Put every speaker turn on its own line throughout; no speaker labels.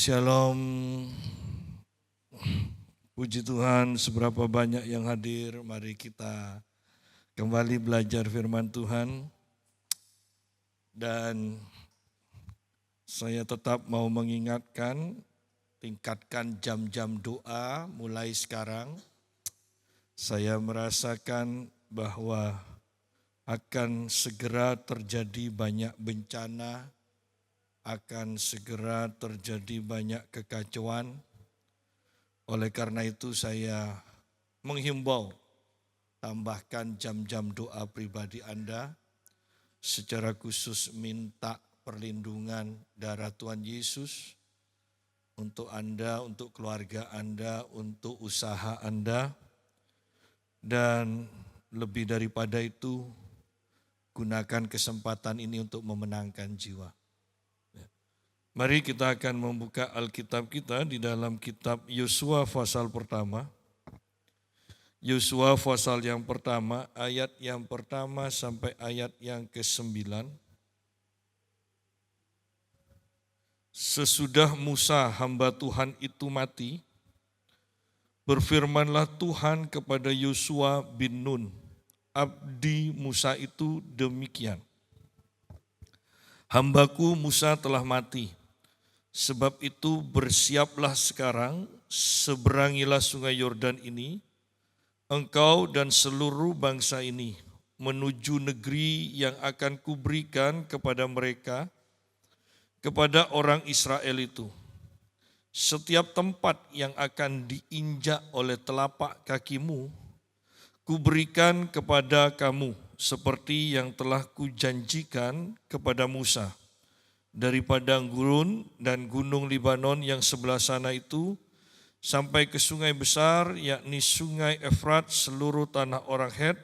Shalom, puji Tuhan seberapa banyak yang hadir, mari kita kembali belajar firman Tuhan. Dan saya tetap mau mengingatkan, tingkatkan jam-jam doa mulai sekarang. Saya merasakan bahwa akan segera terjadi banyak bencana, akan segera terjadi banyak kekacauan. Oleh karena itu saya menghimbau, tambahkan jam-jam doa pribadi Anda, secara khusus minta perlindungan darah Tuhan Yesus untuk Anda, untuk keluarga Anda, untuk usaha Anda, dan lebih daripada itu, gunakan kesempatan ini untuk memenangkan jiwa. Mari kita akan membuka Alkitab kita di dalam kitab Yosua pasal pertama. Yosua pasal yang pertama, ayat yang pertama sampai ayat yang ke-9. Sesudah Musa hamba Tuhan itu mati, berfirmanlah Tuhan kepada Yosua bin Nun, abdi Musa itu demikian. Hambaku Musa telah mati. Sebab itu bersiaplah sekarang, seberangilah sungai Yordan ini, engkau dan seluruh bangsa ini, menuju negeri yang akan kuberikan kepada mereka, kepada orang Israel itu. Setiap tempat yang akan diinjak oleh telapak kakimu, kuberikan kepada kamu, seperti yang telah kujanjikan kepada Musa. Dari padang gurun dan gunung Libanon yang sebelah sana itu, sampai ke sungai besar, yakni sungai Efrat seluruh tanah orang Het,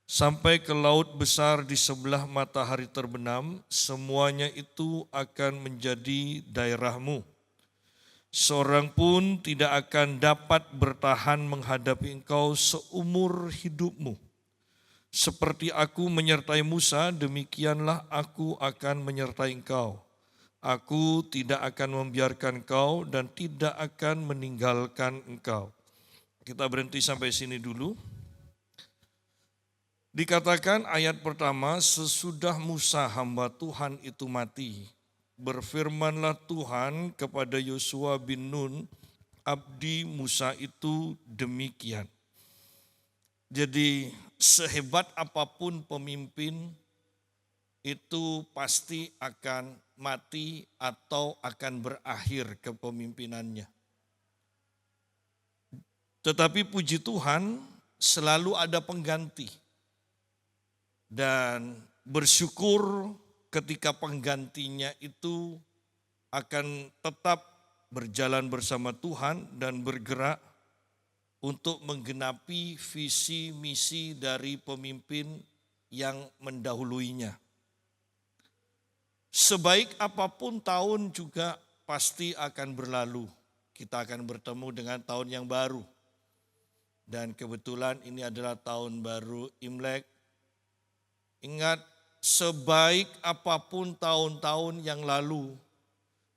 sampai ke laut besar di sebelah matahari terbenam, semuanya itu akan menjadi daerahmu. Seorang pun tidak akan dapat bertahan menghadapi engkau seumur hidupmu. Seperti aku menyertai Musa, demikianlah aku akan menyertai engkau. Aku tidak akan membiarkan engkau dan tidak akan meninggalkan engkau. Kita berhenti sampai sini dulu. Dikatakan ayat pertama, sesudah Musa hamba Tuhan itu mati, berfirmanlah Tuhan kepada Yosua bin Nun, abdi Musa itu demikian. Jadi sehebat apapun pemimpin itu pasti akan mati atau akan berakhir kepemimpinannya. Tetapi puji Tuhan selalu ada pengganti. Dan bersyukur ketika penggantinya itu akan tetap berjalan bersama Tuhan dan bergerak untuk menggenapi visi misi dari pemimpin yang mendahuluinya. Sebaik apapun tahun juga pasti akan berlalu. Kita akan bertemu dengan tahun yang baru. Dan kebetulan ini adalah tahun baru Imlek. Ingat, sebaik apapun tahun-tahun yang lalu,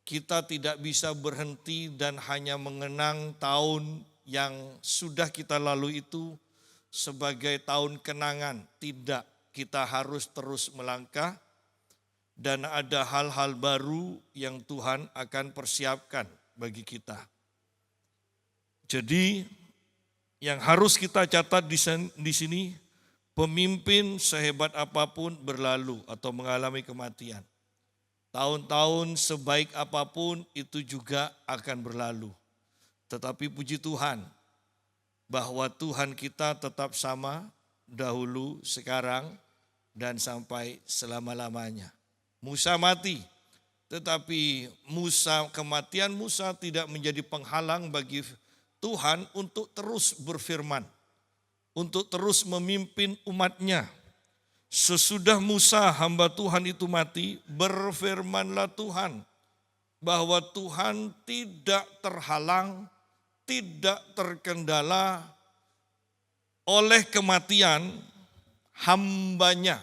kita tidak bisa berhenti dan hanya mengenang tahun yang sudah kita lalui itu sebagai tahun kenangan. Tidak, kita harus terus melangkah dan ada hal-hal baru yang Tuhan akan persiapkan bagi kita. Jadi yang harus kita catat di sini, pemimpin sehebat apapun berlalu atau mengalami kematian. Tahun-tahun sebaik apapun itu juga akan berlalu. Tetapi puji Tuhan bahwa Tuhan kita tetap sama dahulu, sekarang, dan sampai selama-lamanya. Musa mati, tetapi kematian Musa tidak menjadi penghalang bagi Tuhan untuk terus berfirman, untuk terus memimpin umatnya. Sesudah Musa hamba Tuhan itu mati, berfirmanlah Tuhan bahwa Tuhan tidak terhalang, tidak terkendala oleh kematian hambanya.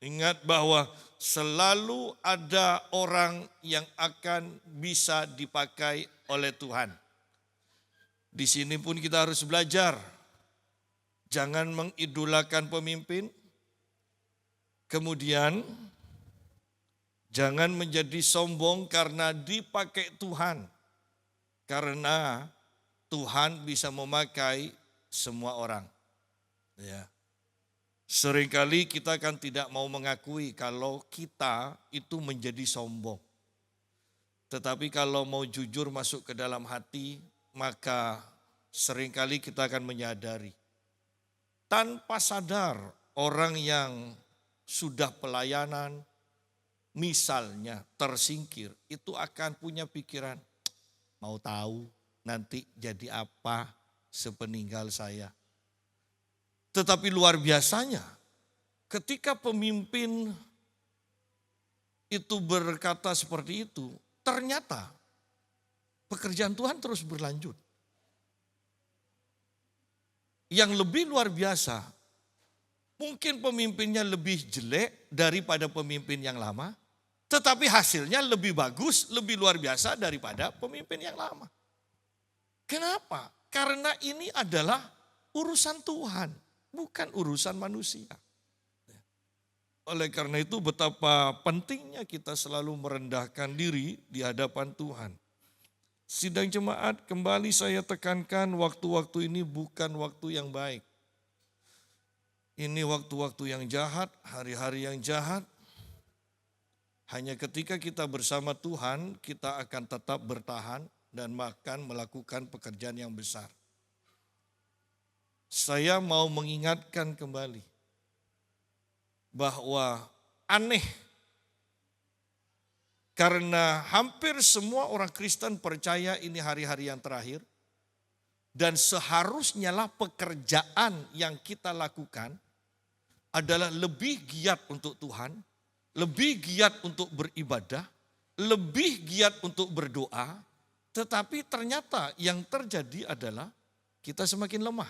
Ingat bahwa selalu ada orang yang akan bisa dipakai oleh Tuhan. Di sini pun kita harus belajar. Jangan mengidolakan pemimpin. Kemudian jangan menjadi sombong karena dipakai Tuhan. Karena Tuhan bisa memakai semua orang. Ya. Seringkali kita kan tidak mau mengakui kalau kita itu menjadi sombong. Tetapi kalau mau jujur masuk ke dalam hati, maka seringkali kita akan menyadari. Tanpa sadar orang yang sudah pelayanan, misalnya tersingkir, itu akan punya pikiran, mau tahu nanti jadi apa sepeninggal saya. Tetapi luar biasanya ketika pemimpin itu berkata seperti itu, ternyata pekerjaan Tuhan terus berlanjut. Yang lebih luar biasa, mungkin pemimpinnya lebih jelek daripada pemimpin yang lama, tetapi hasilnya lebih bagus, lebih luar biasa daripada pemimpin yang lama. Kenapa? Karena ini adalah urusan Tuhan, bukan urusan manusia. Oleh karena itu betapa pentingnya kita selalu merendahkan diri di hadapan Tuhan. Sidang jemaat, kembali saya tekankan waktu-waktu ini bukan waktu yang baik. Ini waktu-waktu yang jahat, hari-hari yang jahat. Hanya ketika kita bersama Tuhan, kita akan tetap bertahan dan akan melakukan pekerjaan yang besar. Saya mau mengingatkan kembali bahwa aneh karena hampir semua orang Kristen percaya ini hari-hari yang terakhir dan seharusnya lah pekerjaan yang kita lakukan adalah lebih giat untuk Tuhan, lebih giat untuk beribadah, lebih giat untuk berdoa, tetapi ternyata yang terjadi adalah kita semakin lemah.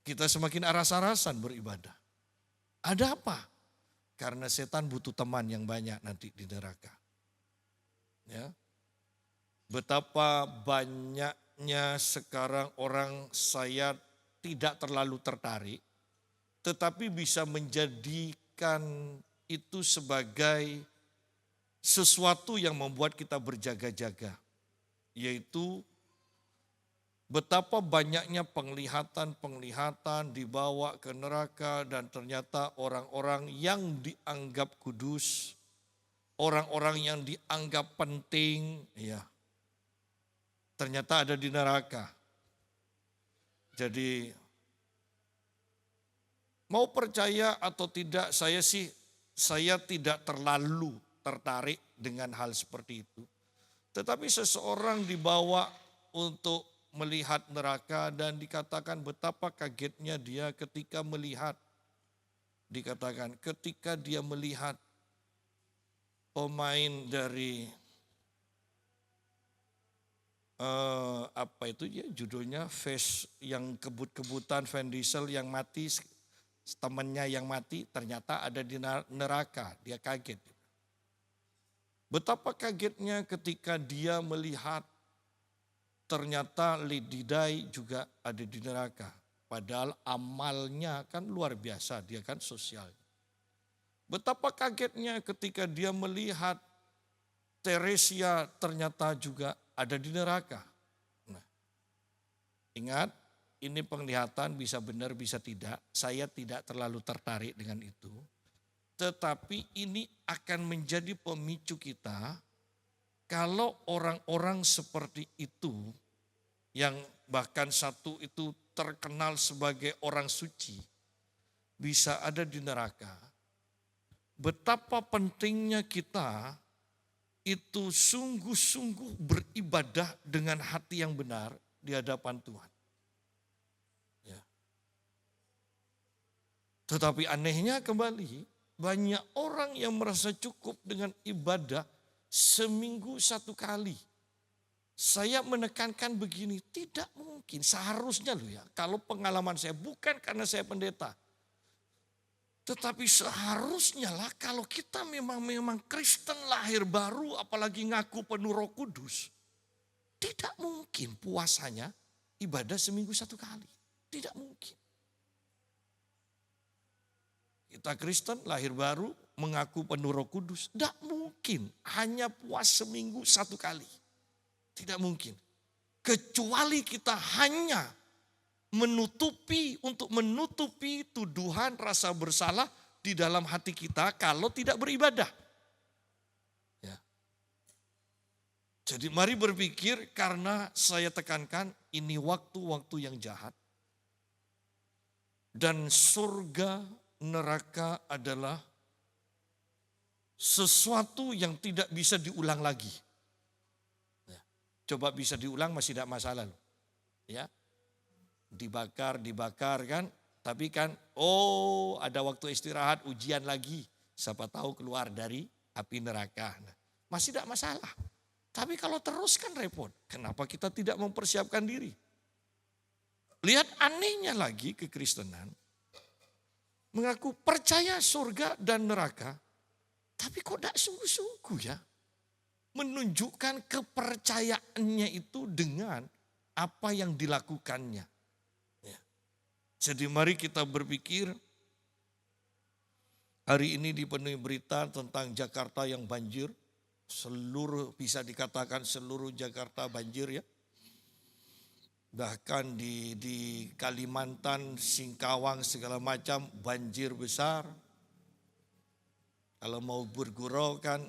Kita semakin aras-arasan beribadah. Ada apa? Karena setan butuh teman yang banyak nanti di neraka. Ya. Betapa banyaknya sekarang orang saya tidak terlalu tertarik, tetapi bisa menjadikan itu sebagai sesuatu yang membuat kita berjaga-jaga. Yaitu betapa banyaknya penglihatan dibawa ke neraka dan ternyata orang-orang yang dianggap kudus, orang-orang yang dianggap penting, ya, ternyata ada di neraka. Jadi mau percaya atau tidak, saya tidak terlalu tertarik dengan hal seperti itu. Tetapi seseorang dibawa untuk melihat neraka dan dikatakan betapa kagetnya dia ketika melihat. Dikatakan ketika dia melihat pemain dari apa itu ya judulnya, Face yang kebut-kebutan, Van Diesel yang mati, temannya yang mati ternyata ada di neraka, dia kaget. Betapa kagetnya ketika dia melihat ternyata Lady Di juga ada di neraka. Padahal amalnya kan luar biasa, dia kan sosial. Betapa kagetnya ketika dia melihat Teresia ternyata juga ada di neraka. Nah, ingat, ini penglihatan bisa benar bisa tidak. Saya tidak terlalu tertarik dengan itu. Tetapi ini akan menjadi pemicu kita kalau orang-orang seperti itu, yang bahkan satu itu terkenal sebagai orang suci, bisa ada di neraka. Betapa pentingnya kita itu sungguh-sungguh beribadah dengan hati yang benar di hadapan Tuhan. Ya. Tetapi anehnya kembali, banyak orang yang merasa cukup dengan ibadah seminggu satu kali. Saya menekankan begini, tidak mungkin, seharusnya loh ya, kalau pengalaman saya, bukan karena saya pendeta. Tetapi seharusnya lah kalau kita memang Kristen lahir baru, apalagi ngaku penuh Roh Kudus, tidak mungkin puasanya ibadah seminggu 1 kali. Tidak mungkin. Kita Kristen lahir baru mengaku penuh Roh Kudus. Tidak mungkin hanya puas seminggu 1 kali. Tidak mungkin. Kecuali kita hanya untuk menutupi tuduhan rasa bersalah di dalam hati kita kalau tidak beribadah. Ya. Jadi mari berpikir, karena saya tekankan ini waktu-waktu yang jahat. Dan surga neraka adalah sesuatu yang tidak bisa diulang lagi. Ya. Coba bisa diulang masih tidak masalah loh. Ya. Dibakar kan. Tapi kan ada waktu istirahat, ujian lagi. Siapa tahu keluar dari api neraka. Nah, masih tidak masalah. Tapi kalau terus kan repot. Kenapa kita tidak mempersiapkan diri? Lihat anehnya lagi kekristenan. Mengaku percaya surga dan neraka. Tapi kok tidak sungguh-sungguh ya. Menunjukkan kepercayaannya itu dengan apa yang dilakukannya. Jadi mari kita berpikir, hari ini dipenuhi berita tentang Jakarta yang banjir. Bisa dikatakan seluruh Jakarta banjir ya. Bahkan di Kalimantan, Singkawang segala macam banjir besar. Kalau mau bergurau kan,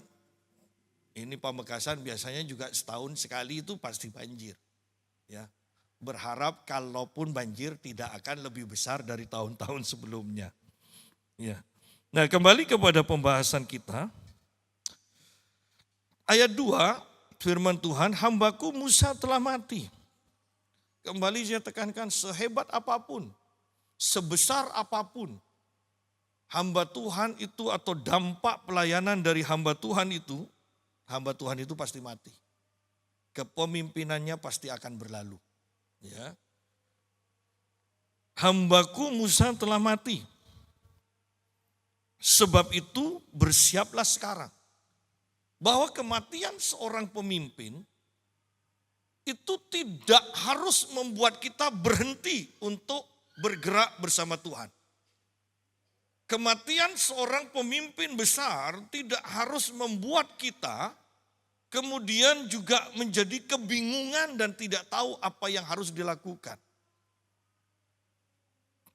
ini Pamekasan biasanya juga setahun sekali itu pasti banjir. Ya. Berharap kalaupun banjir tidak akan lebih besar dari tahun-tahun sebelumnya. Ya. Nah, kembali kepada pembahasan kita. Ayat 2, firman Tuhan, hambaku Musa telah mati. Kembali saya tekankan, sehebat apapun, sebesar apapun, hamba Tuhan itu atau dampak pelayanan dari hamba Tuhan itu pasti mati. Kepemimpinannya pasti akan berlalu. Ya. Hambaku Musa telah mati. Sebab itu bersiaplah sekarang. Bahwa kematian seorang pemimpin itu tidak harus membuat kita berhenti untuk bergerak bersama Tuhan. Kematian seorang pemimpin besar tidak harus membuat kita kemudian juga menjadi kebingungan dan tidak tahu apa yang harus dilakukan.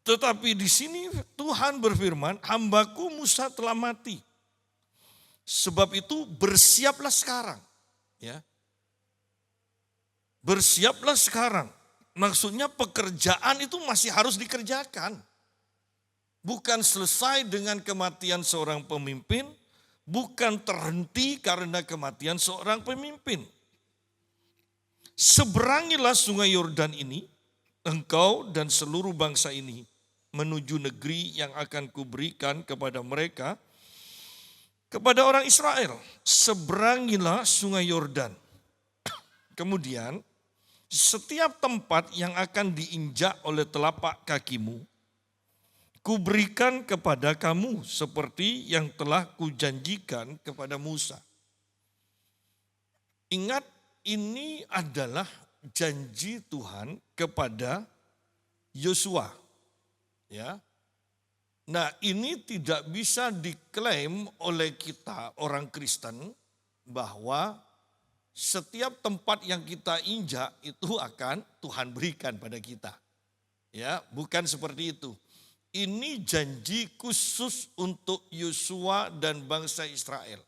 Tetapi di sini Tuhan berfirman, hambaku Musa telah mati. Sebab itu bersiaplah sekarang. Ya. Bersiaplah sekarang. Maksudnya pekerjaan itu masih harus dikerjakan. Bukan selesai dengan kematian seorang pemimpin, bukan terhenti karena kematian seorang pemimpin. Seberangilah sungai Yordan ini, engkau dan seluruh bangsa ini, menuju negeri yang akan kuberikan kepada mereka, kepada orang Israel. Seberangilah sungai Yordan. Kemudian, setiap tempat yang akan diinjak oleh telapak kakimu, kuberikan kepada kamu seperti yang telah kujanjikan kepada Musa. Ingat, ini adalah janji Tuhan kepada Yosua. Ya. Nah, ini tidak bisa diklaim oleh kita orang Kristen bahwa setiap tempat yang kita injak itu akan Tuhan berikan pada kita. Ya, bukan seperti itu. Ini janji khusus untuk Yosua dan bangsa Israel.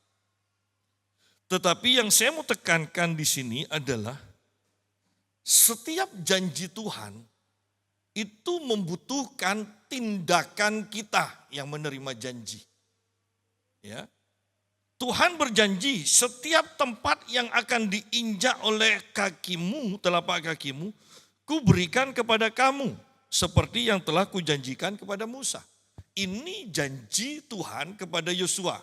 Tetapi yang saya mau tekankan di sini adalah setiap janji Tuhan itu membutuhkan tindakan kita yang menerima janji. Ya. Tuhan berjanji setiap tempat yang akan diinjak oleh kakimu, telapak kakimu, kuberikan kepada kamu. Seperti yang telah kujanjikan kepada Musa. Ini janji Tuhan kepada Yosua.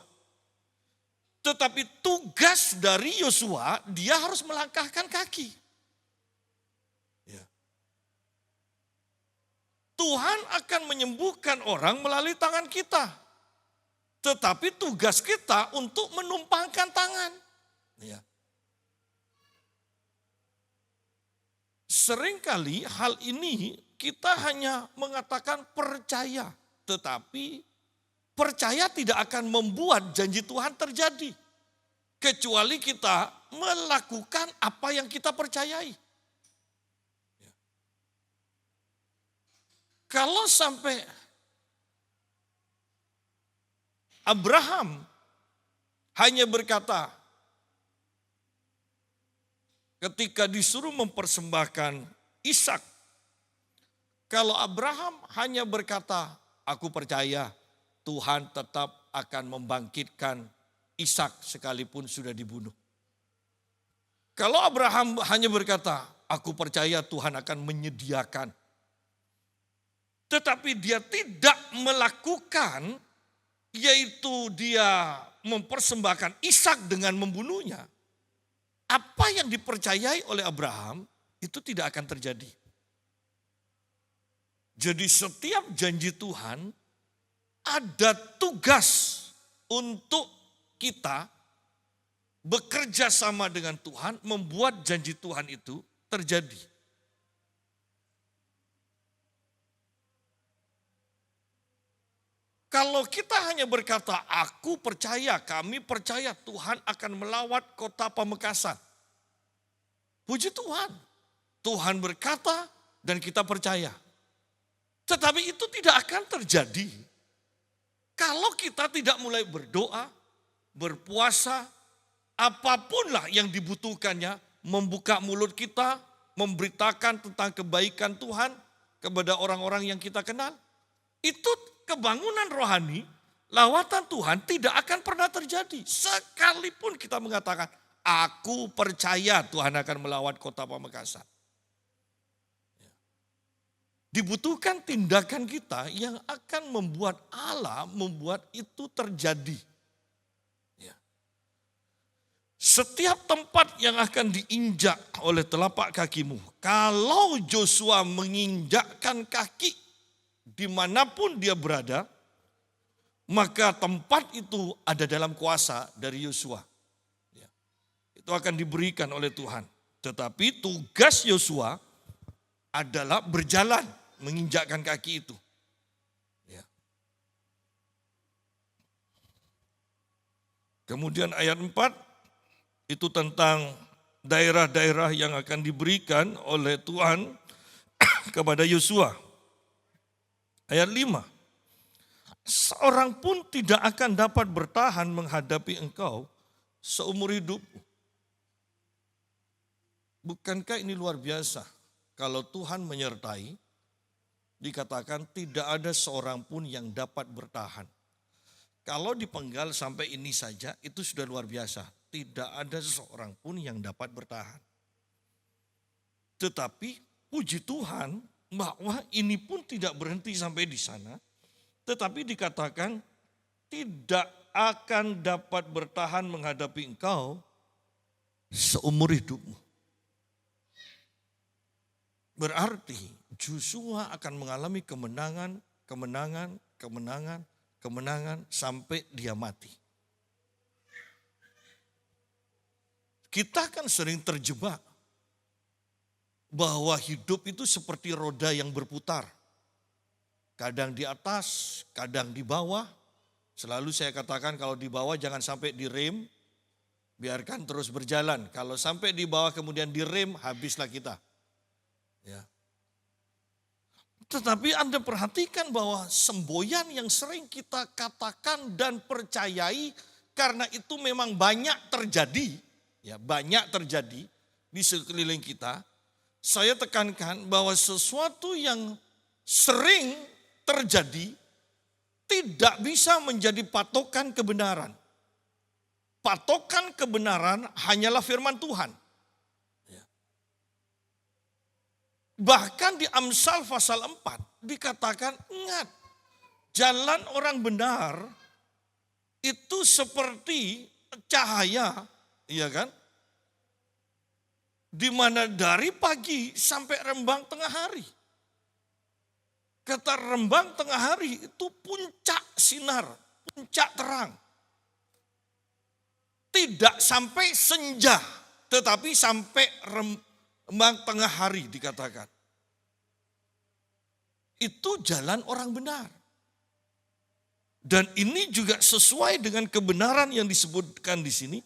Tetapi tugas dari Yosua, dia harus melangkahkan kaki. Ya. Tuhan akan menyembuhkan orang melalui tangan kita. Tetapi tugas kita untuk menumpangkan tangan. Ya. Seringkali hal ini kita hanya mengatakan percaya. Tetapi percaya tidak akan membuat janji Tuhan terjadi. Kecuali kita melakukan apa yang kita percayai. Kalau sampai Abraham hanya berkata ketika disuruh mempersembahkan Ishak, kalau Abraham hanya berkata, aku percaya Tuhan tetap akan membangkitkan Ishak sekalipun sudah dibunuh. Kalau Abraham hanya berkata, aku percaya Tuhan akan menyediakan, tetapi dia tidak melakukan, yaitu dia mempersembahkan Ishak dengan membunuhnya. Apa yang dipercayai oleh Abraham itu tidak akan terjadi. Jadi setiap janji Tuhan ada tugas untuk kita bekerja sama dengan Tuhan membuat janji Tuhan itu terjadi. Kalau kita hanya berkata, aku percaya, kami percaya Tuhan akan melawat kota Pamekasan. Puji Tuhan. Tuhan berkata dan kita percaya. Tetapi itu tidak akan terjadi. Kalau kita tidak mulai berdoa, berpuasa, apapunlah yang dibutuhkannya, membuka mulut kita, memberitakan tentang kebaikan Tuhan kepada orang-orang yang kita kenal. Itu kebangunan rohani, lawatan Tuhan tidak akan pernah terjadi. Sekalipun kita mengatakan, aku percaya Tuhan akan melawat kota Pamekasan. Dibutuhkan tindakan kita yang akan membuat Allah membuat itu terjadi. Setiap tempat yang akan diinjak oleh telapak kakimu, kalau Joshua menginjakkan kaki dimanapun dia berada, maka tempat itu ada dalam kuasa dari Yosua. Itu akan diberikan oleh Tuhan. Tetapi tugas Yosua adalah berjalan menginjakkan kaki itu. Kemudian ayat 4 itu tentang daerah-daerah yang akan diberikan oleh Tuhan kepada Yosua. Ayat 5, seorang pun tidak akan dapat bertahan menghadapi engkau seumur hidup. Bukankah ini luar biasa? Kalau Tuhan menyertai, dikatakan tidak ada seorang pun yang dapat bertahan. Kalau dipenggal sampai ini saja, itu sudah luar biasa. Tidak ada seorang pun yang dapat bertahan. Tetapi puji Tuhan, bahwa ini pun tidak berhenti sampai di sana, tetapi dikatakan tidak akan dapat bertahan menghadapi engkau seumur hidupmu. Berarti Joshua akan mengalami kemenangan sampai dia mati. Kita kan sering terjebak bahwa hidup itu seperti roda yang berputar. Kadang di atas, kadang di bawah. Selalu saya katakan kalau di bawah jangan sampai direm, biarkan terus berjalan. Kalau sampai di bawah kemudian direm, habislah kita. Ya. Tetapi Anda perhatikan bahwa semboyan yang sering kita katakan dan percayai karena itu memang banyak terjadi. Ya, banyak terjadi di sekeliling kita. Saya tekankan bahwa sesuatu yang sering terjadi tidak bisa menjadi patokan kebenaran. Patokan kebenaran hanyalah firman Tuhan. Bahkan di Amsal pasal 4 dikatakan, ingat, jalan orang benar itu seperti cahaya, iya kan? Di mana dari pagi sampai rembang tengah hari. Kata rembang tengah hari itu puncak sinar, puncak terang. Tidak sampai senja, tetapi sampai rembang tengah hari dikatakan. Itu jalan orang benar. Dan ini juga sesuai dengan kebenaran yang disebutkan di sini.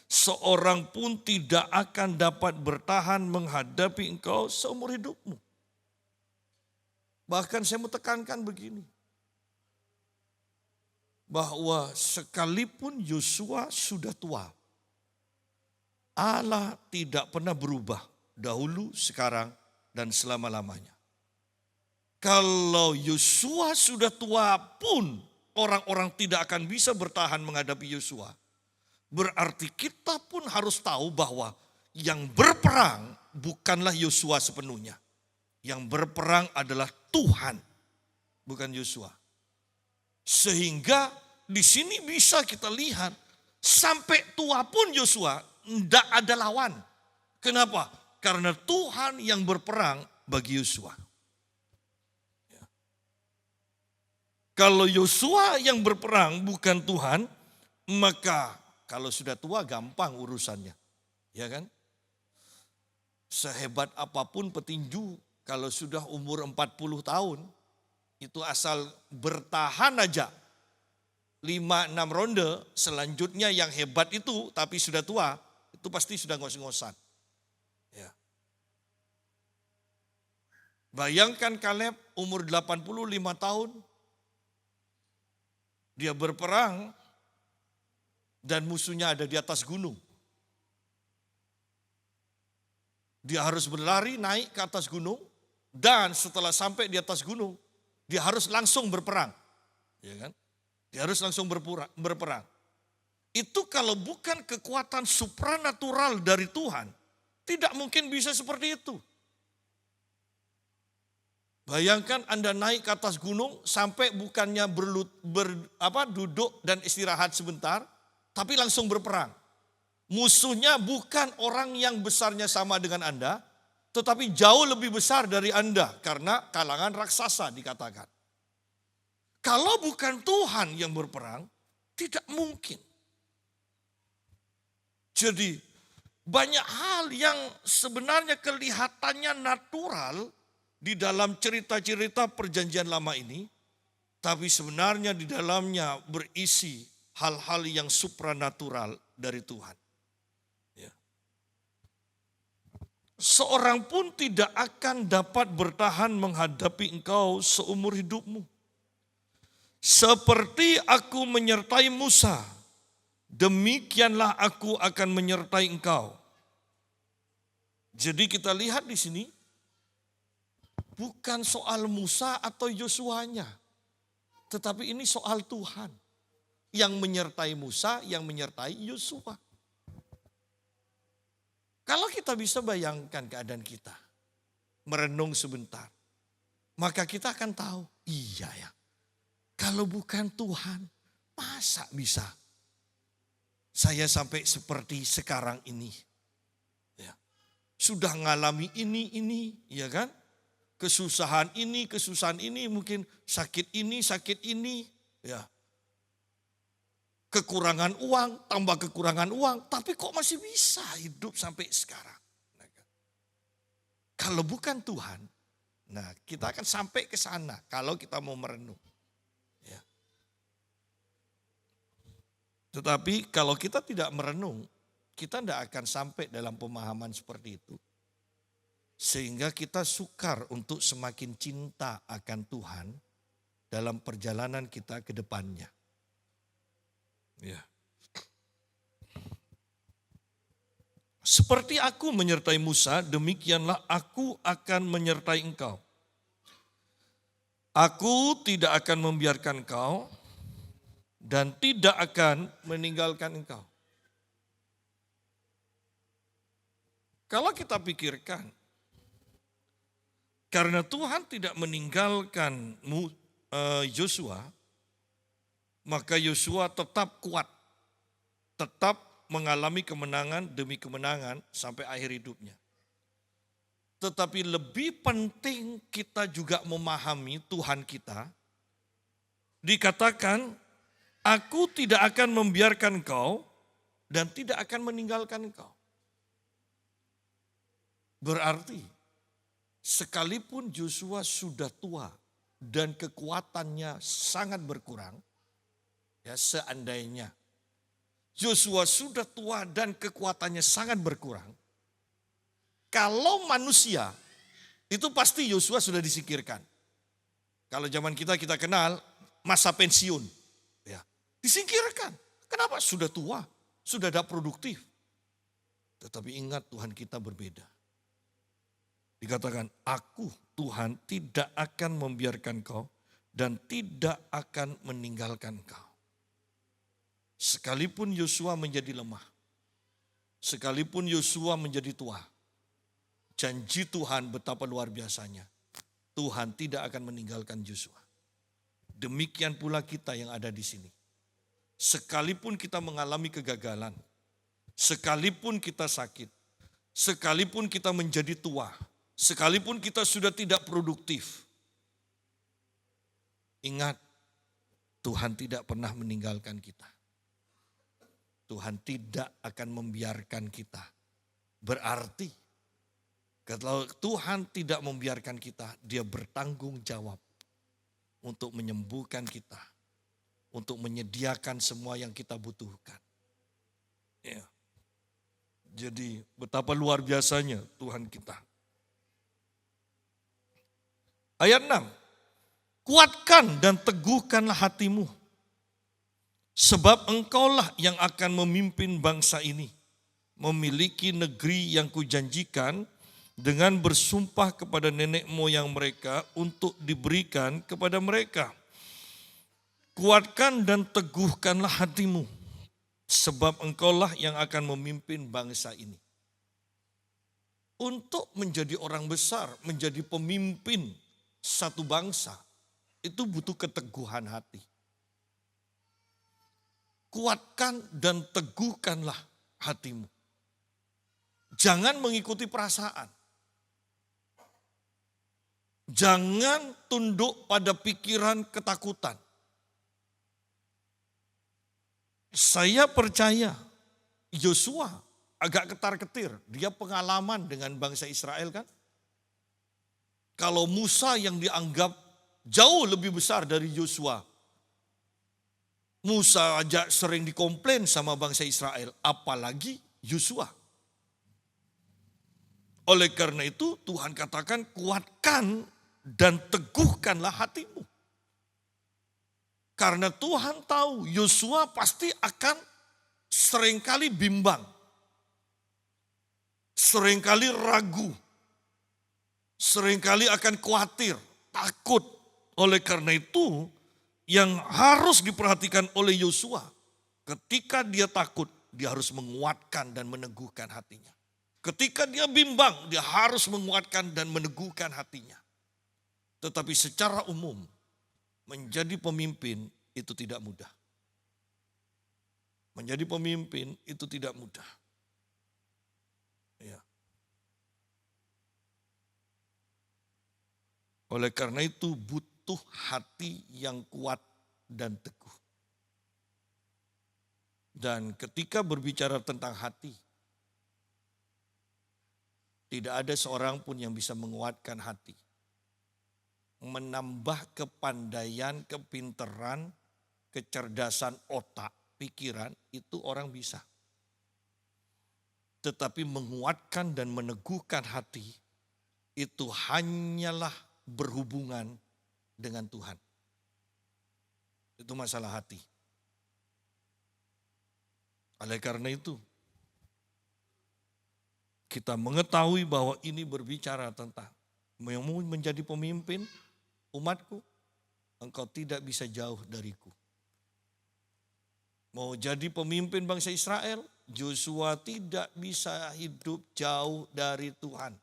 Seorang pun tidak akan dapat bertahan menghadapi engkau seumur hidupmu. Bahkan saya mau tekankan begini. Bahwa sekalipun Yosua sudah tua, Allah tidak pernah berubah dahulu, sekarang, dan selama-lamanya. Kalau Yosua sudah tua pun orang-orang tidak akan bisa bertahan menghadapi Yosua. Berarti kita pun harus tahu bahwa yang berperang bukanlah Yosua sepenuhnya. Yang berperang adalah Tuhan, bukan Yosua. Sehingga di sini bisa kita lihat sampai tua pun Yosua tidak ada lawan. Kenapa? Karena Tuhan yang berperang bagi Yosua. Kalau Yosua yang berperang bukan Tuhan, maka kalau sudah tua gampang urusannya. Ya kan? Sehebat apapun petinju, kalau sudah umur 40 tahun, itu asal bertahan aja 5-6 ronde, selanjutnya yang hebat itu tapi sudah tua, itu pasti sudah ngos-ngosan. Ya. Bayangkan Kaleb umur 85 tahun, dia berperang dan musuhnya ada di atas gunung. Dia harus berlari naik ke atas gunung dan setelah sampai di atas gunung, dia harus langsung berperang. Ya kan? Dia harus langsung berperang. Itu kalau bukan kekuatan supranatural dari Tuhan, tidak mungkin bisa seperti itu. Bayangkan Anda naik ke atas gunung sampai bukannya duduk dan istirahat sebentar, tapi langsung berperang. Musuhnya bukan orang yang besarnya sama dengan Anda, tetapi jauh lebih besar dari Anda karena kalangan raksasa dikatakan. Kalau bukan Tuhan yang berperang, tidak mungkin. Jadi banyak hal yang sebenarnya kelihatannya natural di dalam cerita-cerita perjanjian lama ini, tapi sebenarnya di dalamnya berisi hal-hal yang supranatural dari Tuhan. Ya. Seorang pun tidak akan dapat bertahan menghadapi engkau seumur hidupmu. Seperti aku menyertai Musa, demikianlah aku akan menyertai engkau. Jadi kita lihat di sini, bukan soal Musa atau Yosuanya, tetapi ini soal Tuhan yang menyertai Musa, yang menyertai Yosua. Kalau kita bisa bayangkan keadaan kita, merenung sebentar, maka kita akan tahu, iya ya, kalau bukan Tuhan, masa bisa saya sampai seperti sekarang ini? Ya. Sudah ngalami ini, ya kan? Kesusahan ini, mungkin sakit ini, ya. Kekurangan uang, tambah kekurangan uang, tapi kok masih bisa hidup sampai sekarang? Kalau bukan Tuhan, nah kita akan sampai ke sana kalau kita mau merenung. Ya. Tetapi kalau kita tidak merenung, kita tidak akan sampai dalam pemahaman seperti itu. Sehingga kita sukar untuk semakin cinta akan Tuhan dalam perjalanan kita ke depannya. Ya. Seperti aku menyertai Musa, demikianlah aku akan menyertai engkau. Aku tidak akan membiarkan engkau dan tidak akan meninggalkan engkau. Kalau kita pikirkan, karena Tuhan tidak meninggalkan Yosua, maka Yosua tetap kuat, tetap mengalami kemenangan demi kemenangan sampai akhir hidupnya. Tetapi lebih penting kita juga memahami Tuhan kita. Dikatakan, aku tidak akan membiarkan kau dan tidak akan meninggalkan kau. Berarti sekalipun Yosua sudah tua dan kekuatannya sangat berkurang, ya seandainya Yosua sudah tua dan kekuatannya sangat berkurang, kalau manusia itu pasti Yosua sudah disingkirkan. Kalau zaman kita kenal masa pensiun, ya disingkirkan. Kenapa? Sudah tua, sudah tidak produktif. Tetapi ingat Tuhan kita berbeda. Dikatakan, aku Tuhan tidak akan membiarkan kau dan tidak akan meninggalkan kau. Sekalipun Yosua menjadi lemah, sekalipun Yosua menjadi tua, janji Tuhan betapa luar biasanya. Tuhan tidak akan meninggalkan Yosua. Demikian pula kita yang ada di sini. Sekalipun kita mengalami kegagalan, sekalipun kita sakit, sekalipun kita menjadi tua, sekalipun kita sudah tidak produktif, ingat Tuhan tidak pernah meninggalkan kita. Tuhan tidak akan membiarkan kita. Berarti kalau Tuhan tidak membiarkan kita, Dia bertanggung jawab untuk menyembuhkan kita, untuk menyediakan semua yang kita butuhkan. Ya. Jadi betapa luar biasanya Tuhan kita. Ayat 6, kuatkan dan teguhkanlah hatimu, sebab engkaulah yang akan memimpin bangsa ini, memiliki negeri yang kujanjikan dengan bersumpah kepada nenek moyang mereka untuk diberikan kepada mereka. Kuatkan dan teguhkanlah hatimu, sebab engkaulah yang akan memimpin bangsa ini. Untuk menjadi orang besar, menjadi pemimpin satu bangsa, itu butuh keteguhan hati. Kuatkan dan teguhkanlah hatimu. Jangan mengikuti perasaan. Jangan tunduk pada pikiran ketakutan. Saya percaya Yosua agak ketar-ketir. Dia pengalaman dengan bangsa Israel kan. Kalau Musa yang dianggap jauh lebih besar dari Yosua. Musa aja sering dikomplain sama bangsa Israel. Apalagi Yosua. Oleh karena itu Tuhan katakan kuatkan dan teguhkanlah hatimu. Karena Tuhan tahu Yosua pasti akan seringkali bimbang. Seringkali ragu. Seringkali akan khawatir, takut. Oleh karena itu yang harus diperhatikan oleh Yosua. Ketika dia takut, dia harus menguatkan dan meneguhkan hatinya. Ketika dia bimbang, dia harus menguatkan dan meneguhkan hatinya. Tetapi secara umum, menjadi pemimpin itu tidak mudah. Menjadi pemimpin itu tidak mudah. Ya. Oleh karena itu butuh hati yang kuat dan teguh. Dan ketika berbicara tentang hati, tidak ada seorang pun yang bisa menguatkan hati. Menambah kepandaian, kepinteran, kecerdasan otak, pikiran, itu orang bisa. Tetapi menguatkan dan meneguhkan hati, itu hanyalah berhubungan dengan Tuhan. Itu masalah hati. Oleh karena itu, kita mengetahui bahwa ini berbicara tentang mau menjadi pemimpin umatku, engkau tidak bisa jauh dariku. Mau jadi pemimpin bangsa Israel, Yosua tidak bisa hidup jauh dari Tuhan.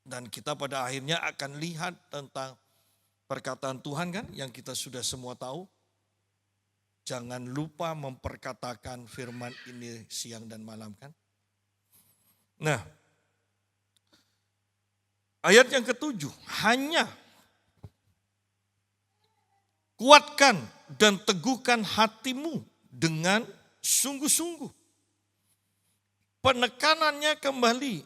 Dan kita pada akhirnya akan lihat tentang perkataan Tuhan kan yang kita sudah semua tahu. Jangan lupa memperkatakan firman ini siang dan malam kan. Nah, Ayat yang ketujuh, hanya kuatkan dan teguhkan hatimu dengan sungguh-sungguh. Penekanannya kembali,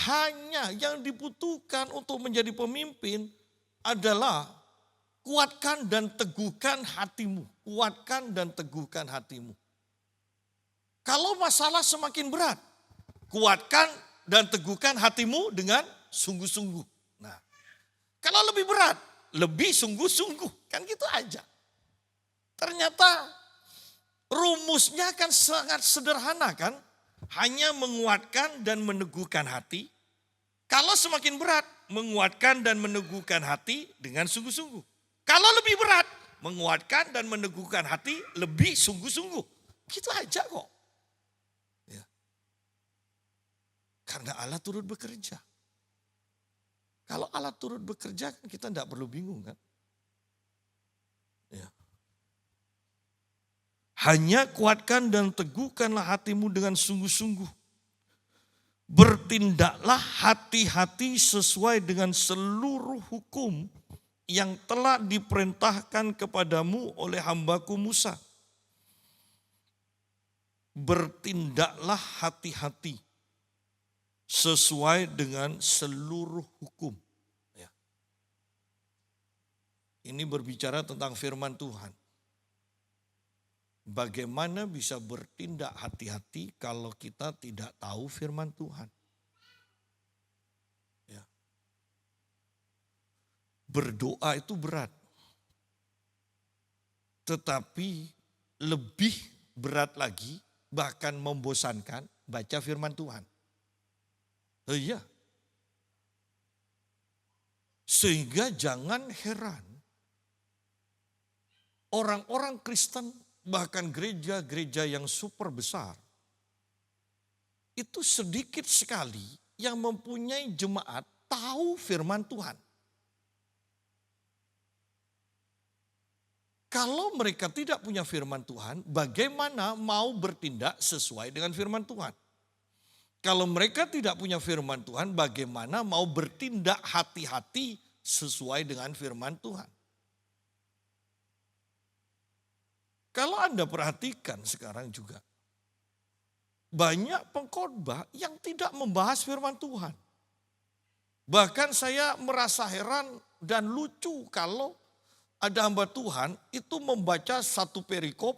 hanya yang dibutuhkan untuk menjadi pemimpin adalah kuatkan dan teguhkan hatimu. Kuatkan dan teguhkan hatimu. Kalau masalah semakin berat, kuatkan dan teguhkan hatimu dengan sungguh-sungguh. Nah, kalau lebih berat, lebih sungguh-sungguh. Kan gitu aja. Ternyata rumusnya kan sangat sederhana kan. Hanya menguatkan dan meneguhkan hati. Kalau semakin berat, menguatkan dan meneguhkan hati dengan sungguh-sungguh. Kalau lebih berat, menguatkan dan meneguhkan hati lebih sungguh-sungguh. Gitu aja kok. Ya. Karena Allah turut bekerja. Kalau Allah turut bekerja kan kita tidak perlu bingung kan. Ya. Hanya kuatkan dan teguhkanlah hatimu dengan sungguh-sungguh. Bertindaklah hati-hati sesuai dengan seluruh hukum yang telah diperintahkan kepadamu oleh hambaku Musa. Bertindaklah hati-hati sesuai dengan seluruh hukum. Ya. Ini berbicara tentang firman Tuhan. Bagaimana bisa bertindak hati-hati kalau kita tidak tahu firman Tuhan? Ya. Berdoa itu berat. Tetapi lebih berat lagi, bahkan membosankan, baca firman Tuhan. Iya. Sehingga jangan heran orang-orang Kristen, bahkan gereja-gereja yang super besar, itu sedikit sekali yang mempunyai jemaat tahu firman Tuhan. Kalau mereka tidak punya firman Tuhan, bagaimana mau bertindak sesuai dengan firman Tuhan? Kalau mereka tidak punya firman Tuhan, bagaimana mau bertindak hati-hati sesuai dengan firman Tuhan? Kalau Anda perhatikan sekarang juga, banyak pengkhotbah yang tidak membahas firman Tuhan. Bahkan saya merasa heran dan lucu kalau ada hamba Tuhan itu membaca satu perikop,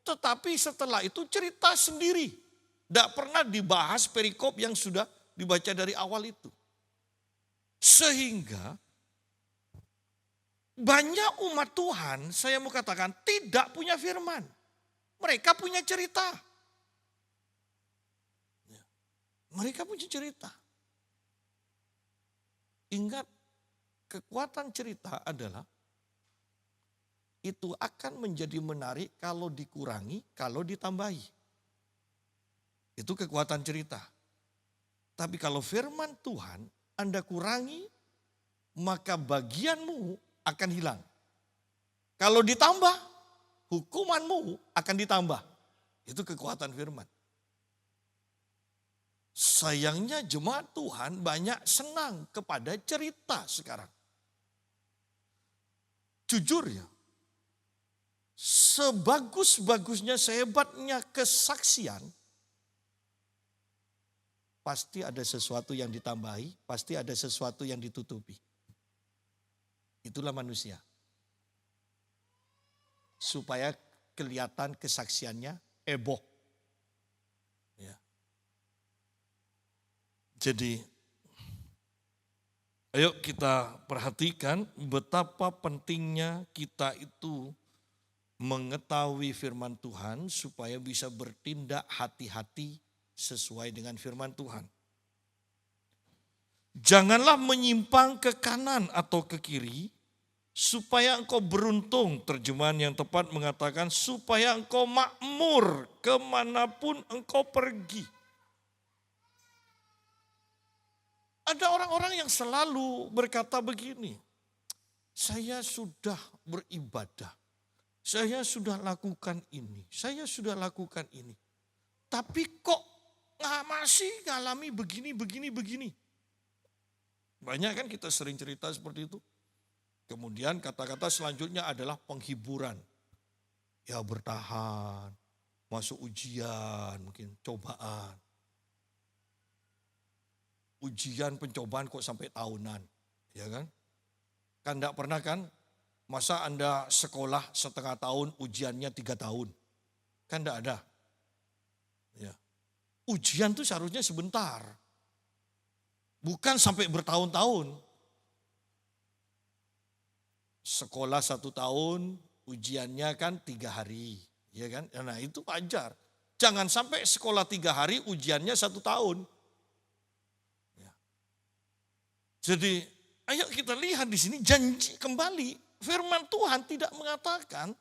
tetapi setelah itu cerita sendiri. Tidak pernah dibahas perikop yang sudah dibaca dari awal itu. Sehingga banyak umat Tuhan, saya mau katakan, tidak punya firman. Mereka punya cerita. Mereka punya cerita. Ingat, kekuatan cerita adalah itu akan menjadi menarik kalau dikurangi, kalau ditambahi. Itu kekuatan cerita. Tapi kalau firman Tuhan Anda kurangi, maka bagianmu akan hilang. Kalau ditambah, hukumanmu akan ditambah. Itu kekuatan firman. Sayangnya jemaat Tuhan banyak senang kepada cerita sekarang. Jujur ya, sebagus-bagusnya, sehebatnya kesaksian, pasti ada sesuatu yang ditambahi, pasti ada sesuatu yang ditutupi. Itulah manusia. Supaya kelihatan kesaksiannya heboh. Ya. Jadi, ayo kita perhatikan betapa pentingnya kita itu mengetahui firman Tuhan supaya bisa bertindak hati-hati sesuai dengan firman Tuhan. Janganlah menyimpang ke kanan atau ke kiri supaya engkau beruntung. Terjemahan yang tepat mengatakan supaya engkau makmur kemanapun engkau pergi. Ada orang-orang yang selalu berkata begini, saya sudah beribadah, saya sudah lakukan ini, saya sudah lakukan ini. Tapi kok masih ngalami begini. Banyak kan kita sering cerita seperti itu. Kemudian kata-kata selanjutnya adalah penghiburan. Ya bertahan, masuk ujian, mungkin cobaan. Ujian pencobaan kok sampai tahunan, ya kan? Kan enggak pernah kan? Masa Anda sekolah setengah tahun ujiannya 3 tahun? Kan enggak ada. Ya. Ujian itu seharusnya sebentar. Bukan sampai bertahun-tahun. Sekolah 1 tahun, ujiannya kan 3 hari. Ya kan? Nah itu wajar. Jangan sampai sekolah 3 hari, ujiannya 1 tahun. Ya. Jadi ayo kita lihat di sini janji kembali. Firman Tuhan tidak mengatakan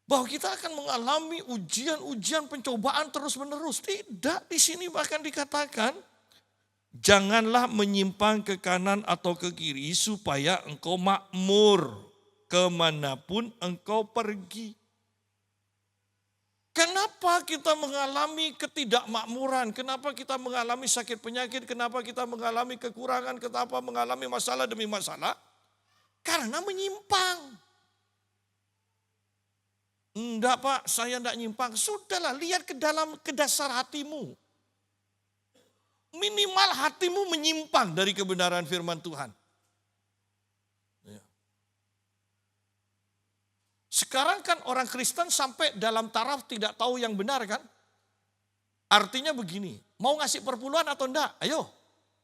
bahwa kita akan mengalami ujian-ujian pencobaan terus-menerus. Tidak, di sini bahkan dikatakan janganlah menyimpang ke kanan atau ke kiri supaya engkau makmur kemanapun engkau pergi. Kenapa kita mengalami ketidakmakmuran? Kenapa kita mengalami sakit penyakit? Kenapa kita mengalami kekurangan? Kenapa mengalami masalah demi masalah? Karena menyimpang. Enggak Pak, saya enggak nyimpang. Sudahlah, lihat ke dasar hatimu. Minimal hatimu menyimpang dari kebenaran firman Tuhan. Ya. Sekarang kan orang Kristen sampai dalam taraf tidak tahu yang benar kan? Artinya begini, mau ngasih perpuluhan atau enggak? Ayo,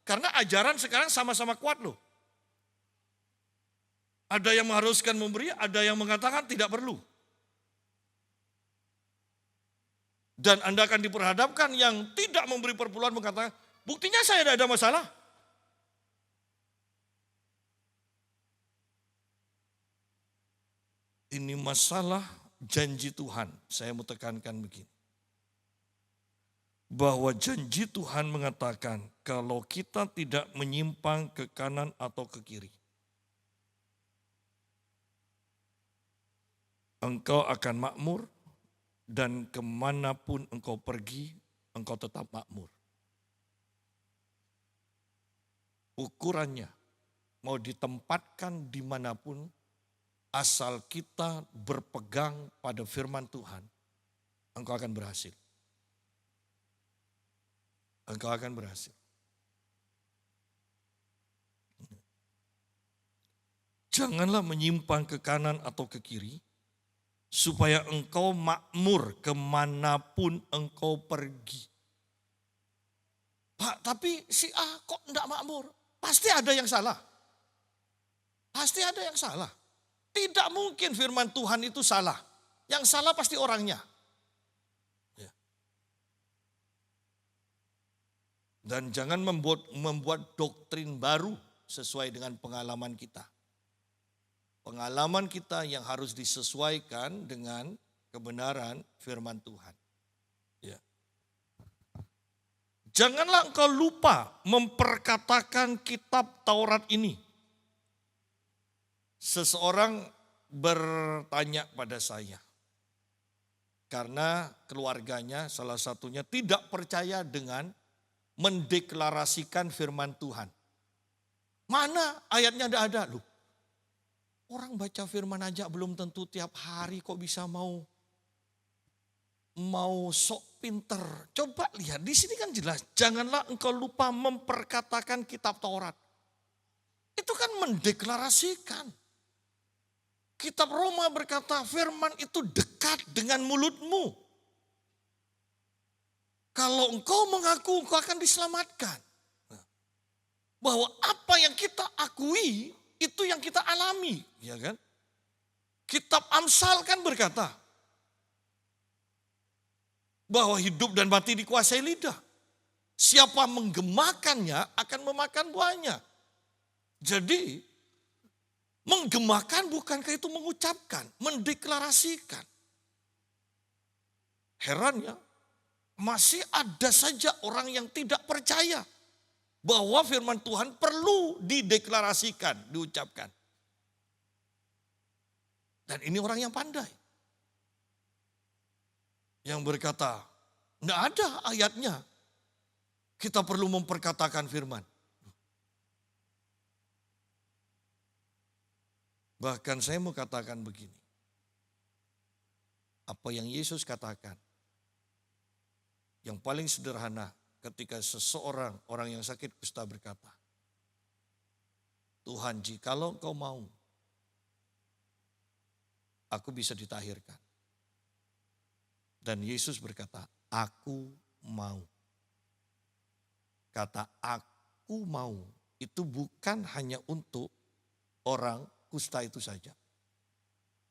karena ajaran sekarang sama-sama kuat loh. Ada yang mengharuskan memberi, ada yang mengatakan tidak perlu. Dan Anda akan diperhadapkan yang tidak memberi perpuluhan mengatakan, buktinya saya tidak ada masalah. Ini masalah janji Tuhan. Saya mau tekankan begini. Bahwa janji Tuhan mengatakan kalau kita tidak menyimpang ke kanan atau ke kiri, engkau akan makmur dan kemanapun engkau pergi, engkau tetap makmur. Ukurannya mau ditempatkan dimanapun, asal kita berpegang pada firman Tuhan, engkau akan berhasil. Engkau akan berhasil. Janganlah menyimpang ke kanan atau ke kiri, supaya engkau makmur kemanapun engkau pergi. Pak, tapi si A kok enggak makmur? Pasti ada yang salah. Pasti ada yang salah. Tidak mungkin firman Tuhan itu salah. Yang salah pasti orangnya. Ya. Dan jangan membuat doktrin baru sesuai dengan pengalaman kita. Pengalaman kita yang harus disesuaikan dengan kebenaran firman Tuhan. Ya. Janganlah engkau lupa memperkatakan kitab Taurat ini. Seseorang bertanya pada saya. Karena keluarganya salah satunya tidak percaya dengan mendeklarasikan firman Tuhan. Mana ayatnya tidak ada? Loh, orang baca firman aja belum tentu tiap hari kok bisa mau sok pinter. Coba lihat di sini kan jelas, janganlah engkau lupa memperkatakan kitab Taurat. Itu kan mendeklarasikan. Kitab Roma berkata firman itu dekat dengan mulutmu. Kalau engkau mengaku, engkau akan diselamatkan. Bahwa apa yang kita akui, itu yang kita alami, ya kan? Kitab Amsal kan berkata bahwa hidup dan mati dikuasai lidah. Siapa menggemakannya akan memakan buahnya. Jadi menggemakan bukankah itu mengucapkan, mendeklarasikan. Heran ya, masih ada saja orang yang tidak percaya bahwa firman Tuhan perlu dideklarasikan, diucapkan. Dan ini orang yang pandai. Yang berkata, enggak ada ayatnya. Kita perlu memperkatakan firman. Bahkan saya mau katakan begini. Apa yang Yesus katakan, yang paling sederhana ketika seseorang, orang yang sakit kusta berkata, Tuhan, jikalau Engkau mau, aku bisa ditahirkan. Dan Yesus berkata, aku mau. Kata aku mau itu bukan hanya untuk orang kusta itu saja.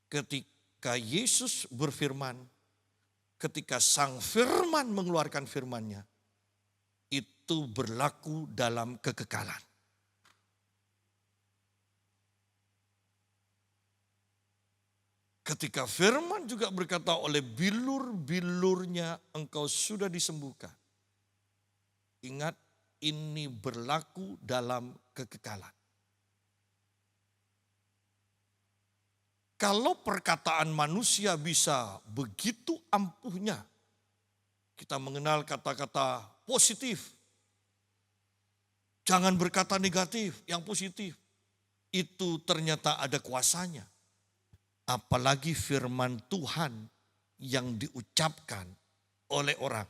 Ketika Yesus berfirman, ketika Sang Firman mengeluarkan firman-Nya, itu berlaku dalam kekekalan. Ketika firman juga berkata, oleh bilur-bilurnya engkau sudah disembuhkan. Ingat, ini berlaku dalam kekekalan. Kalau perkataan manusia bisa begitu ampuhnya, kita mengenal kata-kata positif. Jangan berkata negatif, yang positif. Itu ternyata ada kuasanya. Apalagi firman Tuhan yang diucapkan oleh orang.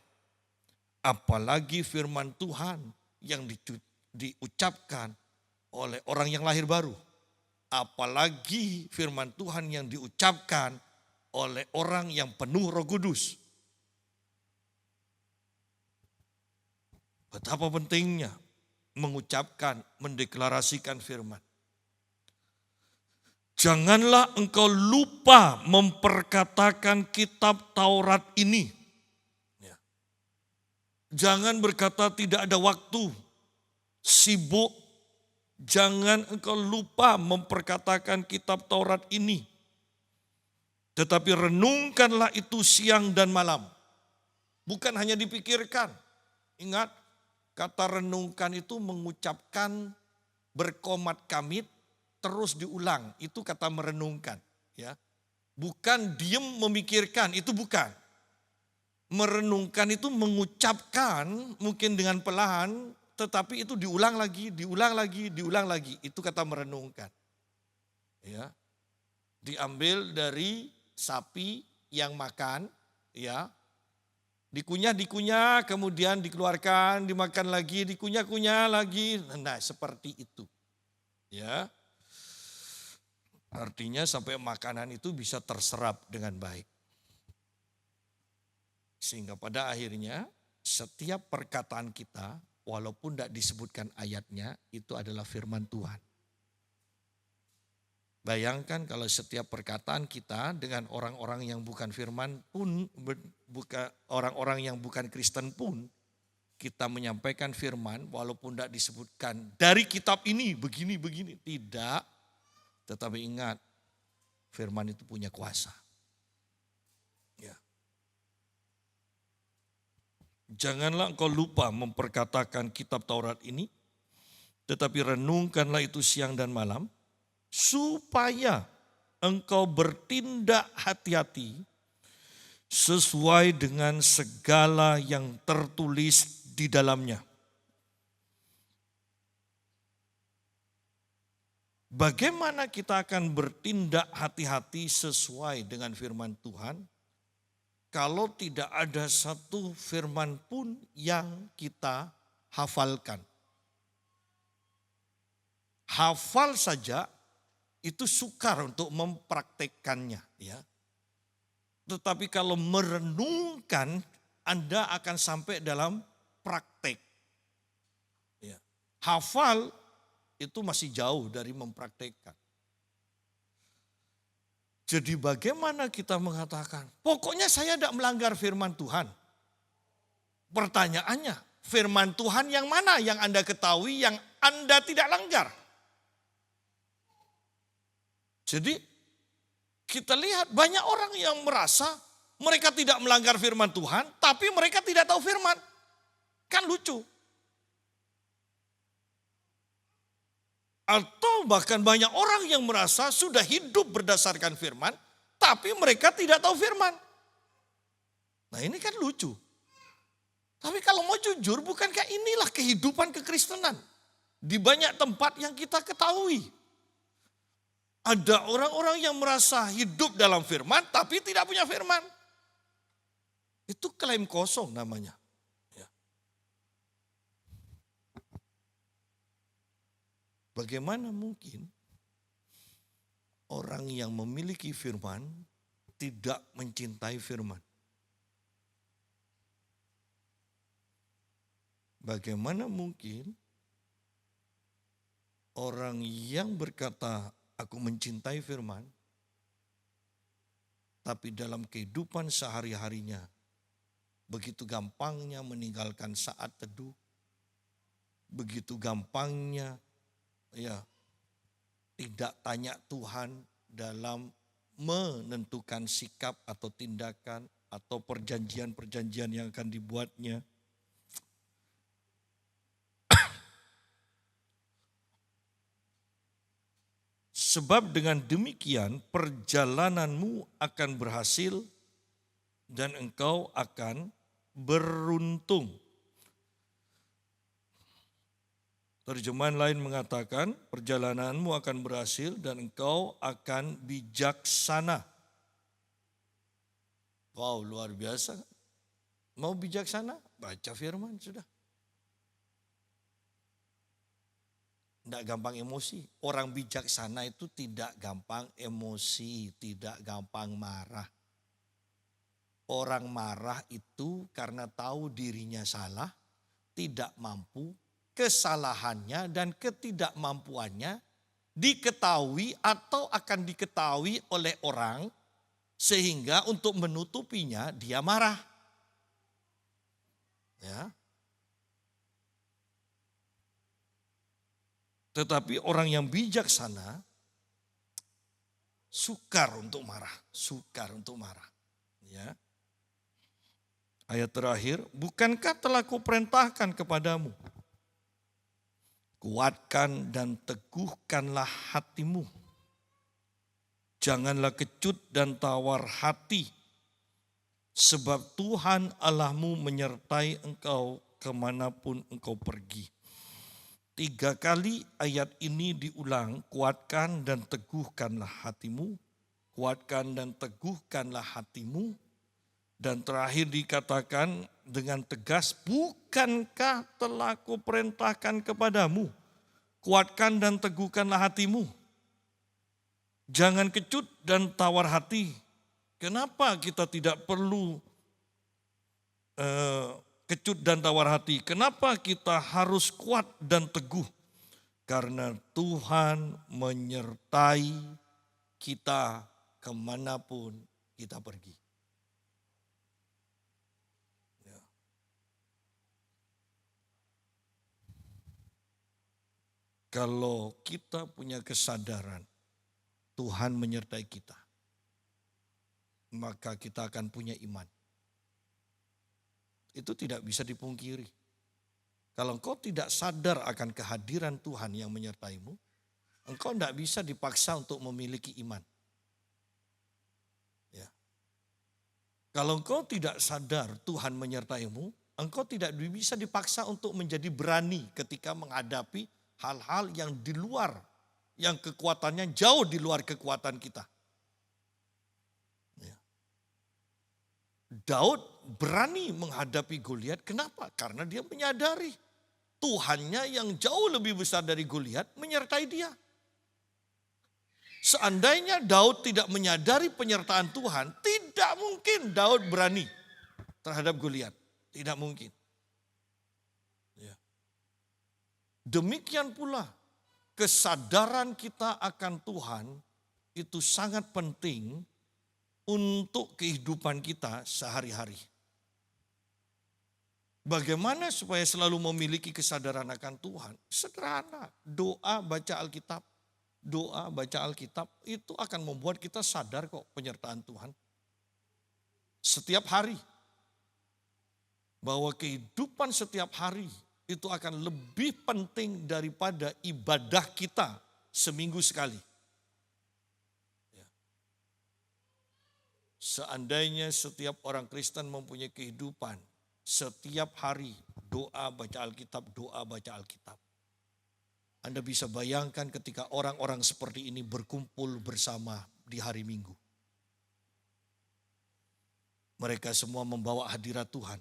Apalagi firman Tuhan yang diucapkan oleh orang yang lahir baru. Apalagi firman Tuhan yang diucapkan oleh orang yang penuh Roh Kudus. Betapa pentingnya mengucapkan, mendeklarasikan firman. Janganlah engkau lupa memperkatakan kitab Taurat ini. Jangan berkata tidak ada waktu, sibuk. Jangan engkau lupa memperkatakan kitab Taurat ini. Tetapi renungkanlah itu siang dan malam. Bukan hanya dipikirkan. Ingat, kata renungkan itu mengucapkan berkomat kamit terus diulang. Itu kata merenungkan. Ya. Bukan diem memikirkan, itu bukan. Merenungkan itu mengucapkan mungkin dengan perlahan, tetapi itu diulang lagi, diulang lagi, diulang lagi. Itu kata merenungkan. Ya. Diambil dari sapi yang makan, ya. Dikunyah, kemudian dikeluarkan, dimakan lagi, dikunyah-kunyah lagi. Nah, seperti itu. Ya. Artinya sampai makanan itu bisa terserap dengan baik. Sehingga pada akhirnya setiap perkataan kita, walaupun tidak disebutkan ayatnya, itu adalah firman Tuhan. Bayangkan kalau setiap perkataan kita dengan orang-orang yang bukan firman pun, orang-orang yang bukan Kristen pun, kita menyampaikan firman walaupun tidak disebutkan dari kitab ini begini-begini. Tidak, tetapi ingat firman itu punya kuasa. Ya. Janganlah engkau lupa memperkatakan kitab Taurat ini, tetapi renungkanlah itu siang dan malam, supaya engkau bertindak hati-hati sesuai dengan segala yang tertulis di dalamnya. Bagaimana kita akan bertindak hati-hati sesuai dengan firman Tuhan? Kalau tidak ada satu firman pun yang kita hafalkan. Hafal saja itu sukar untuk mempraktekkannya. Ya. Tetapi kalau merenungkan, Anda akan sampai dalam praktek. Ya. Hafal itu masih jauh dari mempraktekkan. Jadi bagaimana kita mengatakan, pokoknya saya tidak melanggar firman Tuhan. Pertanyaannya, firman Tuhan yang mana yang Anda ketahui yang Anda tidak langgar? Jadi kita lihat banyak orang yang merasa mereka tidak melanggar firman Tuhan, tapi mereka tidak tahu firman. Kan lucu. Atau bahkan banyak orang yang merasa sudah hidup berdasarkan firman, tapi mereka tidak tahu firman. Nah ini kan lucu. Tapi kalau mau jujur, bukankah inilah kehidupan kekristenan? Di banyak tempat yang kita ketahui. Ada orang-orang yang merasa hidup dalam firman tapi tidak punya firman. Itu klaim kosong namanya. Ya. Bagaimana mungkin orang yang memiliki firman tidak mencintai firman? Bagaimana mungkin orang yang berkata, aku mencintai firman, tapi dalam kehidupan sehari-harinya, begitu gampangnya meninggalkan saat teduh, begitu gampangnya tidak tanya Tuhan dalam menentukan sikap atau tindakan atau perjanjian-perjanjian yang akan dibuatnya. Sebab dengan demikian perjalananmu akan berhasil dan engkau akan beruntung. Terjemahan lain mengatakan perjalananmu akan berhasil dan engkau akan bijaksana. Wow, luar biasa. Mau bijaksana? Baca firman sudah. Tidak gampang emosi. Orang bijaksana itu tidak gampang emosi, tidak gampang marah. Orang marah itu karena tahu dirinya salah, tidak mampu, kesalahannya dan ketidakmampuannya diketahui atau akan diketahui oleh orang sehingga untuk menutupinya dia marah. Ya. Tetapi orang yang bijaksana sukar untuk marah, Ya. Ayat terakhir, bukankah telah kuperintahkan kepadamu? Kuatkan dan teguhkanlah hatimu. Janganlah kecut dan tawar hati, sebab Tuhan Allahmu menyertai engkau kemanapun engkau pergi. 3 kali ayat ini diulang, kuatkan dan teguhkanlah hatimu, kuatkan dan teguhkanlah hatimu. Dan terakhir dikatakan dengan tegas, bukankah telah kuperintahkan kepadamu, kuatkan dan teguhkanlah hatimu. Jangan kecut dan tawar hati. Kenapa kita tidak perlu kecut dan tawar hati? Kenapa kita harus kuat dan teguh? Karena Tuhan menyertai kita kemanapun kita pergi. Ya. Kalau kita punya kesadaran Tuhan menyertai kita, maka kita akan punya iman. Itu tidak bisa dipungkiri. Kalau engkau tidak sadar akan kehadiran Tuhan yang menyertaimu, engkau tidak bisa dipaksa untuk memiliki iman. Ya. Kalau engkau tidak sadar Tuhan menyertaimu, engkau tidak bisa dipaksa untuk menjadi berani ketika menghadapi hal-hal yang di luar, yang kekuatannya jauh di luar kekuatan kita. Daud berani menghadapi Goliat. Kenapa? Karena dia menyadari Tuhannya yang jauh lebih besar dari Goliat menyertai dia. Seandainya Daud tidak menyadari penyertaan Tuhan, tidak mungkin Daud berani terhadap Goliat. Tidak mungkin. Ya. Demikian pula kesadaran kita akan Tuhan itu sangat penting untuk kehidupan kita sehari-hari. Bagaimana supaya selalu memiliki kesadaran akan Tuhan? Sederhana, doa, baca Alkitab. Doa, baca Alkitab itu akan membuat kita sadar kok penyertaan Tuhan. Setiap hari. Bahwa kehidupan setiap hari itu akan lebih penting daripada ibadah kita seminggu sekali. Seandainya setiap orang Kristen mempunyai kehidupan, setiap hari doa baca Alkitab, Anda bisa bayangkan ketika orang-orang seperti ini berkumpul bersama di hari Minggu. Mereka semua membawa hadirat Tuhan.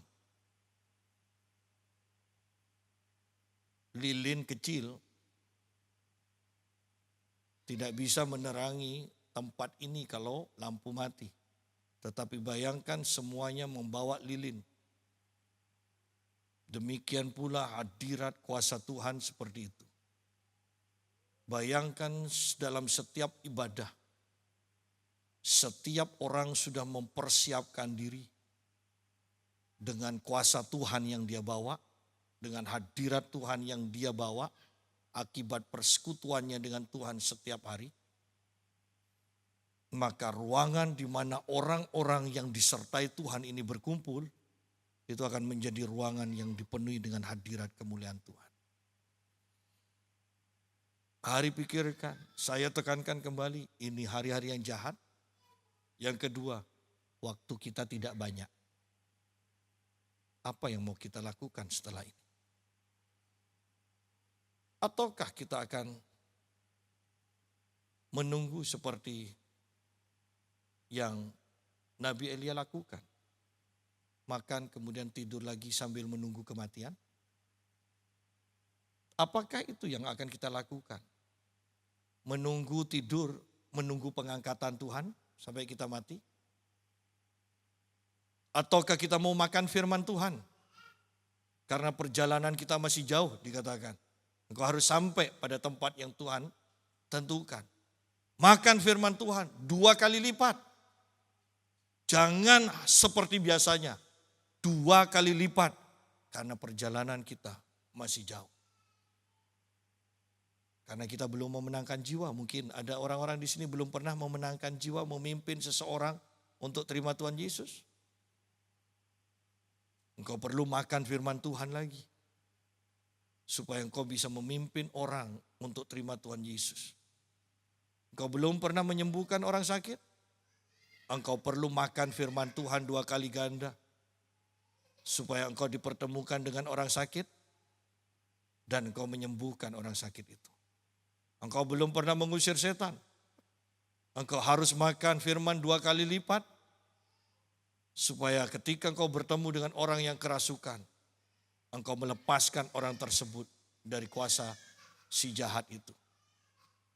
Lilin kecil tidak bisa menerangi tempat ini kalau lampu mati. Tetapi bayangkan semuanya membawa lilin. Demikian pula hadirat kuasa Tuhan seperti itu. Bayangkan dalam setiap ibadah, setiap orang sudah mempersiapkan diri dengan kuasa Tuhan yang dia bawa, dengan hadirat Tuhan yang dia bawa, akibat persekutuannya dengan Tuhan setiap hari. Maka ruangan di mana orang-orang yang disertai Tuhan ini berkumpul, itu akan menjadi ruangan yang dipenuhi dengan hadirat kemuliaan Tuhan. Hari pikirkan, saya tekankan kembali, ini hari-hari yang jahat. Yang kedua, waktu kita tidak banyak. Apa yang mau kita lakukan setelah ini? Ataukah kita akan menunggu seperti yang Nabi Elia lakukan? Makan kemudian tidur lagi sambil menunggu kematian? Apakah itu yang akan kita lakukan? Menunggu tidur, menunggu pengangkatan Tuhan sampai kita mati? Ataukah kita mau makan firman Tuhan? Karena perjalanan kita masih jauh dikatakan. Engkau harus sampai pada tempat yang Tuhan tentukan. Makan firman Tuhan 2 kali lipat. Jangan seperti biasanya. 2 kali lipat. Karena perjalanan kita masih jauh. Karena kita belum memenangkan jiwa. Mungkin ada orang-orang di sini belum pernah memenangkan jiwa, memimpin seseorang untuk terima Tuhan Yesus. Engkau perlu makan firman Tuhan lagi. Supaya engkau bisa memimpin orang untuk terima Tuhan Yesus. Engkau belum pernah menyembuhkan orang sakit. Engkau perlu makan firman Tuhan 2 kali ganda. Supaya engkau dipertemukan dengan orang sakit. Dan engkau menyembuhkan orang sakit itu. Engkau belum pernah mengusir setan. Engkau harus makan firman 2 kali lipat. Supaya ketika engkau bertemu dengan orang yang kerasukan. Engkau melepaskan orang tersebut dari kuasa si jahat itu.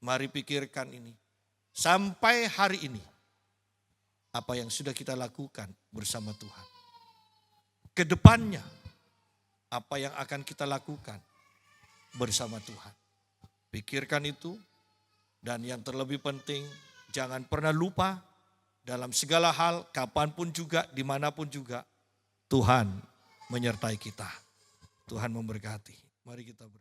Mari pikirkan ini. Sampai hari ini. Apa yang sudah kita lakukan bersama Tuhan. Kedepannya. Apa yang akan kita lakukan bersama Tuhan. Pikirkan itu, dan yang terlebih penting, jangan pernah lupa dalam segala hal, kapanpun juga, dimanapun juga, Tuhan menyertai kita. Tuhan memberkati. Mari kita berdoa.